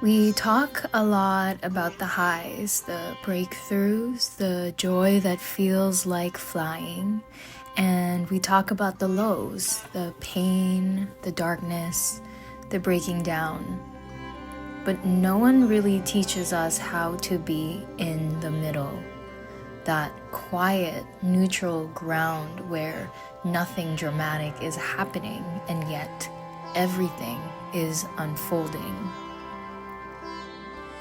We talk a lot about the highs, the breakthroughs, the joy that feels like flying, and we talk about the lows, the pain, the darkness, the breaking down. But no one really teaches us how to be in the middle, that quiet, neutral ground where nothing dramatic is happening and yet everything is unfolding.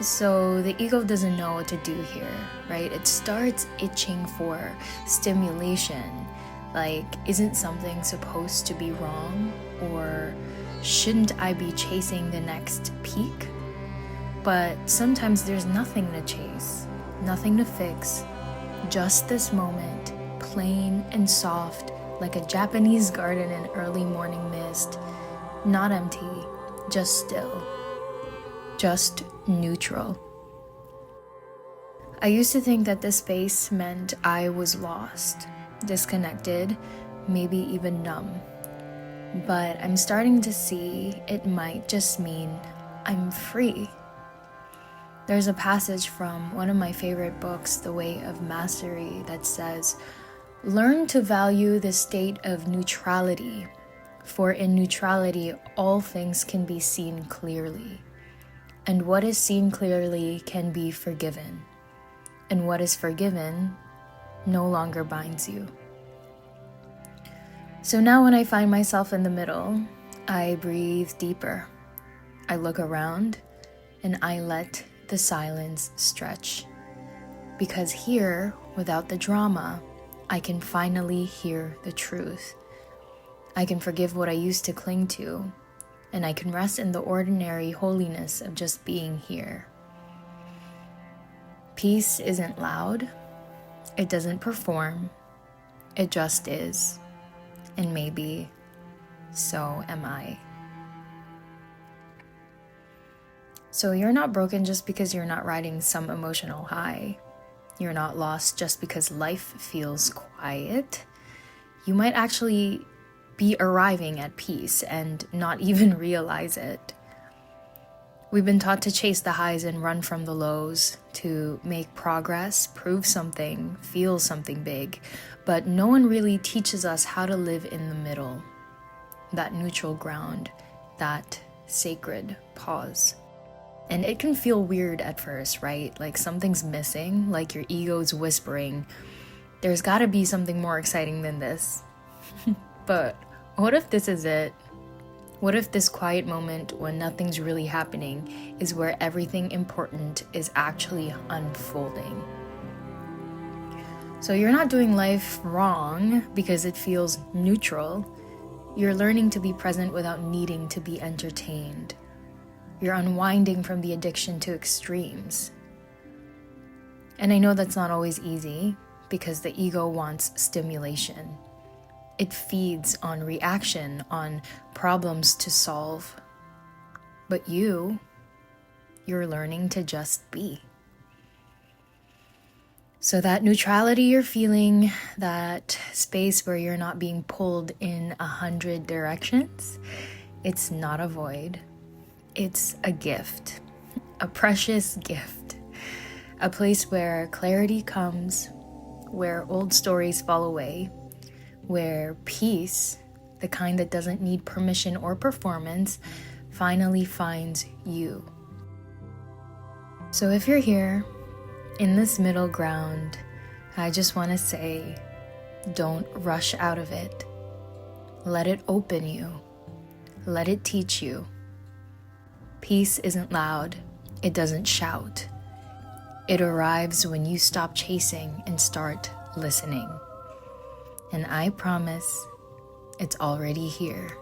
So the ego doesn't know what to do here, right? It starts itching for stimulation. Like, isn't something supposed to be wrong? Or shouldn't I be chasing the next peak? But sometimes there's nothing to chase, nothing to fix, just this moment, plain and soft, like a Japanese garden in early morning mist. Not empty, just still. Just neutral. I used to think that this space meant I was lost, disconnected, maybe even numb. But I'm starting to see it might just mean I'm free. There's a passage from one of my favorite books, The Way of Mastery, that says, "Learn to value the state of neutrality, for in neutrality all things can be seen clearly. And what is seen clearly can be forgiven. And what is forgiven no longer binds you." So now when I find myself in the middle, I breathe deeper. I look around and I let the silence stretch. Because here, without the drama, I can finally hear the truth. I can forgive what I used to cling to, and I can rest in the ordinary holiness of just being here. Peace isn't loud, it doesn't perform, it just is. And maybe so am I. So you're not broken just because you're not riding some emotional high. You're not lost just because life feels quiet. You might actually be arriving at peace and not even realize it. We've been taught to chase the highs and run from the lows, to make progress, prove something, feel something big, but no one really teaches us how to live in the middle, that neutral ground, that sacred pause. And it can feel weird at first, right? Like something's missing, like your ego's whispering, there's gotta be something more exciting than this. But what if this is it? What if this quiet moment when nothing's really happening is where everything important is actually unfolding? So you're not doing life wrong because it feels neutral. You're learning to be present without needing to be entertained. You're unwinding from the addiction to extremes. And I know that's not always easy because the ego wants stimulation. It feeds on reaction, on problems to solve. But you're learning to just be. So that neutrality you're feeling, that space where you're not being pulled in 100 directions, it's not a void. It's a gift, a precious gift, a place where clarity comes, where old stories fall away, where peace, the kind that doesn't need permission or performance, finally finds you. So if you're here in this middle ground, I just want to say, don't rush out of it. Let it open you. Let it teach you. Peace isn't loud. It doesn't shout. It arrives when you stop chasing and start listening. And I promise it's already here.